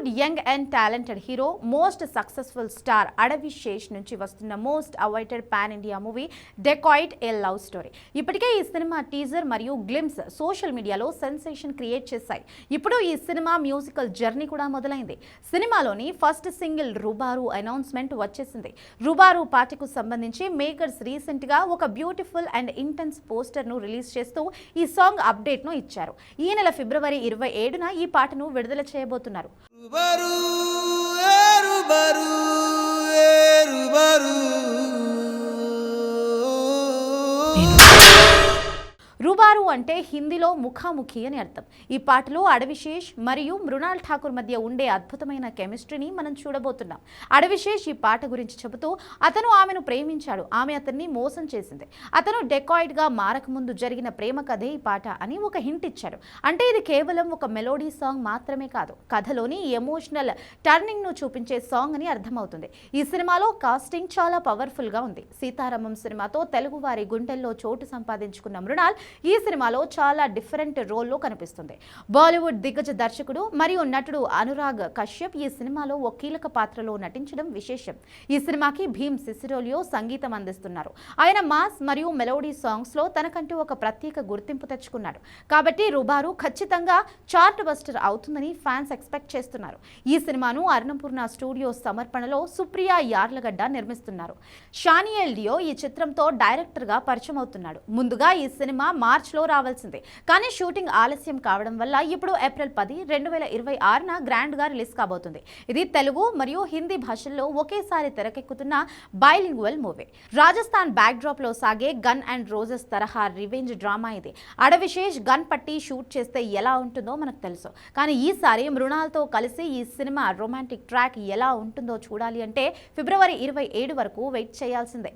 Bollywood young and talented hero most successful star Adivi Sesh నుంచి వస్తున్న most awaited pan India movie Dacoit a love story. ఇప్పటికే ఈ సినిమా teaser మరియు గ్లిమ్స్ సోషల్ మీడియాలో సెన్సేషన్ క్రియేట్ చేశాయి. ఇప్పుడు ఈ సినిమా మ్యూజికల్ జర్నీ కూడా మొదలైంది. సినిమాలోని ఫస్ట్ సింగిల్ రుబారు అనౌన్స్మెంట్ వచ్చేసింది. రుబారు పాటకు సంబంధించి మేకర్స్ రీసెంట్ గా ఒక బ్యూటిఫుల్ అండ్ ఇంటెన్స్ పోస్టర్ ను రిలీజ్ చేస్తూ ఈ సాంగ్ అప్డేట్ ను ఇచ్చారు. ఈ నెల ఫిబ్రవరి 27న ఈ పాటను విడుదల చేయబోతున్నారు. రుబారు అంటే హిందీలో ముఖాముఖి అని అర్థం. ఈ పాటలో అడవిశేష్ మరియు మృణాల్ ఠాకూర్ మధ్య ఉండే అద్భుతమైన కెమిస్ట్రీని మనం చూడబోతున్నాం. అడవిశేష్ ఈ పాట గురించి చెబుతూ అతను ఆమెను ప్రేమించాడు, ఆమె అతన్ని మోసం చేసింది, అతను డెకాయిడ్ గా మారకముందు జరిగిన ప్రేమ కథే ఈ పాట అని ఒక హింట్ ఇచ్చారు. అంటే ఇది కేవలం ఒక మెలోడీ సాంగ్ మాత్రమే కాదు, కథలోని ఎమోషనల్ టర్నింగ్ ను చూపించే సాంగ్ అని అర్థమవుతుంది. ఈ సినిమాలో కాస్టింగ్ చాలా పవర్ఫుల్ గా ఉంది. సీతారామం సినిమాతో తెలుగు వారి గుండెల్లో చోటు సంపాదించుకున్న మృణాల్ ఈ సినిమాలో చాలా డిఫరెంట్ రోల్లో కనిపిస్తుంది. బాలీవుడ్ దిగ్గజ దర్శకుడు మరియు నటుడు అనురాగ్ కశ్యప్ ఈ సినిమాలో ఓ కీలక పాత్రలో నటించడం విశేషం. ఈ సినిమాకి భీమ్ సిసిరోలియో సంగీతం అందిస్తున్నారు. ఆయన మాస్ మరియు మెలోడీ సాంగ్స్ లో తనకంటూ ఒక ప్రత్యేక గుర్తింపు తెచ్చుకున్నాడు. కాబట్టి రుబారు ఖచ్చితంగా చార్ట్ బస్టర్ అవుతుందని ఫ్యాన్స్ ఎక్స్పెక్ట్ చేస్తున్నారు. ఈ సినిమాను అర్ణపూర్ణ స్టూడియో సమర్పణలో సుప్రియా యార్లగడ్డ నిర్మిస్తున్నారు. షానియల్ డియో ఈ చిత్రంతో డైరెక్టర్ గా పరిచయం అవుతున్నాడు. ముందుగా ఈ సినిమా మార్చ్లో రావాల్సిందే, కానీ షూటింగ్ ఆలస్యం కావడం వల్ల ఇప్పుడు ఏప్రిల్ 10, 2026న గ్రాండ్ గా రిలీజ్ కాబోతుంది. ఇది తెలుగు మరియు హిందీ భాషల్లో ఒకేసారి తెరకెక్కుతున్న bilingual movie. Rajasthan back drop లో సాగే గన్ అండ్ రోజెస్ తరహా రివెంజ్ డ్రామా ఇది. అడవిశేష్ గన్ పట్టి షూట్ చేస్తే ఎలా ఉంటుందో మనకు తెలుసు, కానీ ఈసారి మృణాల్తో కలిసి ఈ సినిమా రొమాంటిక్ ట్రాక్ ఎలా ఉంటుందో చూడాలి అంటే ఫిబ్రవరి 27 వరకు వెయిట్ చేయాల్సిందే.